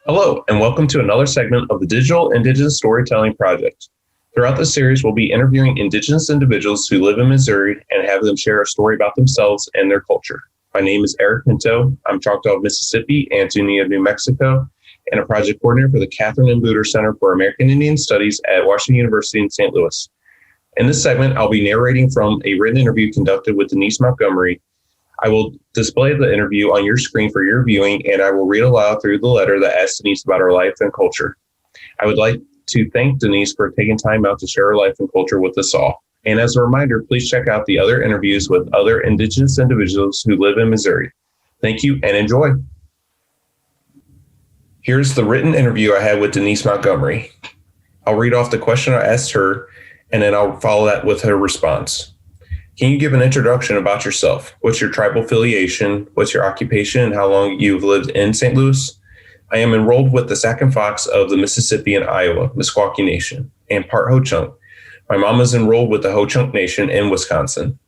Hello, and welcome to another segment of the Digital Indigenous Storytelling Project. Throughout this series, we'll be interviewing Indigenous individuals who live in Missouri and have them share a story about themselves and their culture. My name is Eric Pinto. I'm Choctaw of Mississippi, Antonia of New Mexico, and a project coordinator for the Catherine M. Booter Center for American Indian Studies at Washington University in St. Louis. In this segment, I'll be narrating from a written interview conducted with Denise Montgomery. I will display the interview on your screen for your viewing, and I will read aloud through the letter that asks Denise about her life and culture. I would like to thank Denise for taking time out to share her life and culture with us all. And as a reminder, please check out the other interviews with other Indigenous individuals who live in Missouri. Thank you and enjoy. Here's the written interview I had with Denise Montgomery. I'll read off the question I asked her, and then I'll follow that with her response. Can you give an introduction about yourself? What's your tribal affiliation? What's your occupation and how long you've lived in St. Louis? I am enrolled with the Sac and Fox of the Mississippi and Iowa, Meskwaki Nation, and part Ho-Chunk. My mom is enrolled with the Ho-Chunk Nation in Wisconsin.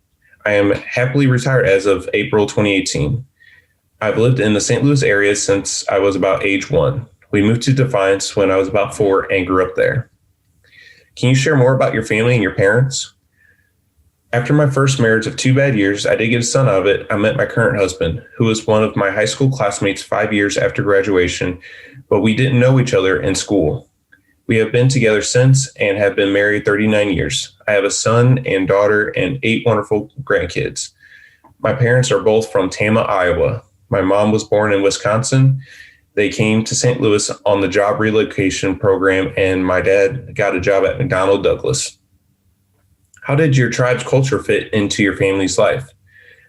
I am happily retired as of April 2018. I've lived in the St. Louis area since I was about age 1. We moved to Defiance when I was about 4 and grew up there. Can you share more about your family and your parents? After my first marriage of 2 bad years, I did get a son out of it. I met my current husband, who was one of my high school classmates 5 years after graduation, but we didn't know each other in school. We have been together since and have been married 39 years. I have a son and daughter and 8 wonderful grandkids. My parents are both from Tama, Iowa. My mom was born in Wisconsin. They came to St. Louis on the job relocation program, and my dad got a job at McDonnell Douglas. How did your tribe's culture fit into your family's life?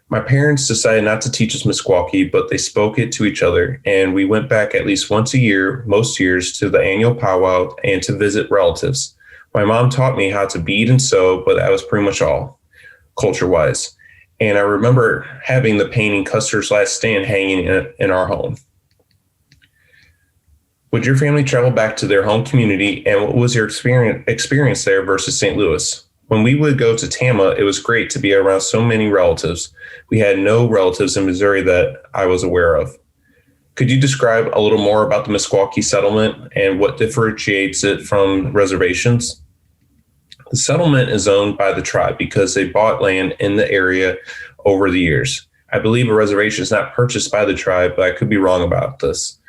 My parents decided not to teach us Meskwaki, but they spoke it to each other, and we went back at least once a year, most years, to the annual powwow and to visit relatives. My mom taught me how to bead and sew, but that was pretty much all, culture-wise. And I remember having the painting Custer's Last Stand hanging in our home. Would your family travel back to their home community, and what was your experience there versus St. Louis? When we would go to Tama, it was great to be around so many relatives. We had no relatives in Missouri that I was aware of. Could you describe a little more about the Meskwaki settlement and what differentiates it from reservations? The settlement is owned by the tribe because they bought land in the area over the years. I believe a reservation is not purchased by the tribe, but I could be wrong about this.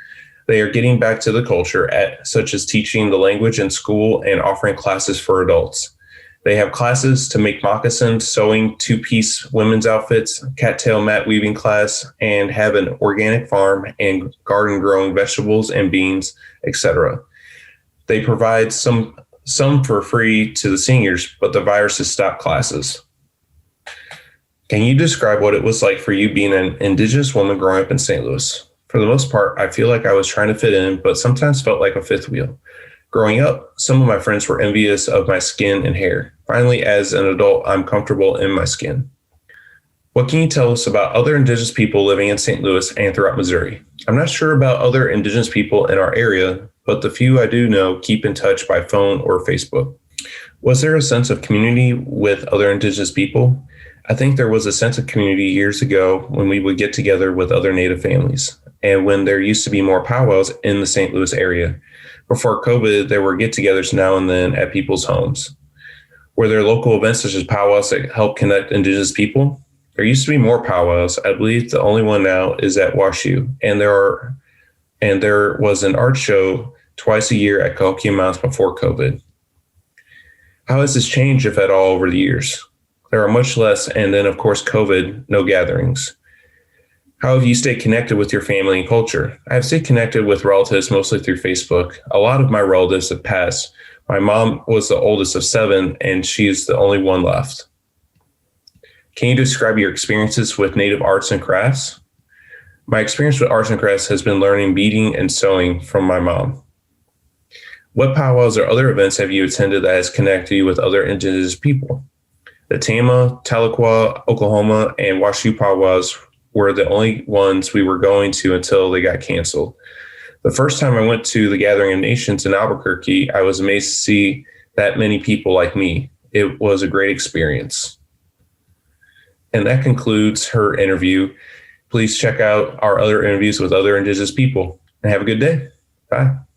They are getting back to the culture, such as teaching the language in school and offering classes for adults. They have classes to make moccasins, sewing 2-piece women's outfits, cattail mat weaving class, and have an organic farm and garden growing vegetables and beans, etc. They provide some for free to the seniors, but the virus has stopped classes. Can you describe what it was like for you being an Indigenous woman growing up in St. Louis? For the most part, I feel like I was trying to fit in, but sometimes felt like a fifth wheel. Growing up, some of my friends were envious of my skin and hair. Finally, as an adult, I'm comfortable in my skin. What can you tell us about other Indigenous people living in St. Louis and throughout Missouri? I'm not sure about other Indigenous people in our area, but the few I do know keep in touch by phone or Facebook. Was there a sense of community with other Indigenous people? I think there was a sense of community years ago when we would get together with other Native families, and when there used to be more powwows in the St. Louis area. Before COVID, there were get-togethers now and then at people's homes. Were there local events such as powwows that help connect Indigenous people? There used to be more powwows. I believe the only one now is at WashU, and there was an art show twice a year at Cahokia Mounts before COVID. How has this changed, if at all, over the years? There are much less, and then, of course, COVID, no gatherings. How have you stayed connected with your family and culture? I have stayed connected with relatives mostly through Facebook. A lot of my relatives have passed. My mom was the oldest of 7, and she's the only one left. Can you describe your experiences with Native arts and crafts? My experience with arts and crafts has been learning beading and sewing from my mom. What powwows or other events have you attended that has connected you with other Indigenous people? The Tama, Tahlequah, Oklahoma, and WashU powwows were the only ones we were going to until they got canceled. The first time I went to the Gathering of Nations in Albuquerque, I was amazed to see that many people like me. It was a great experience. And that concludes her interview. Please check out our other interviews with other Indigenous people and have a good day. Bye.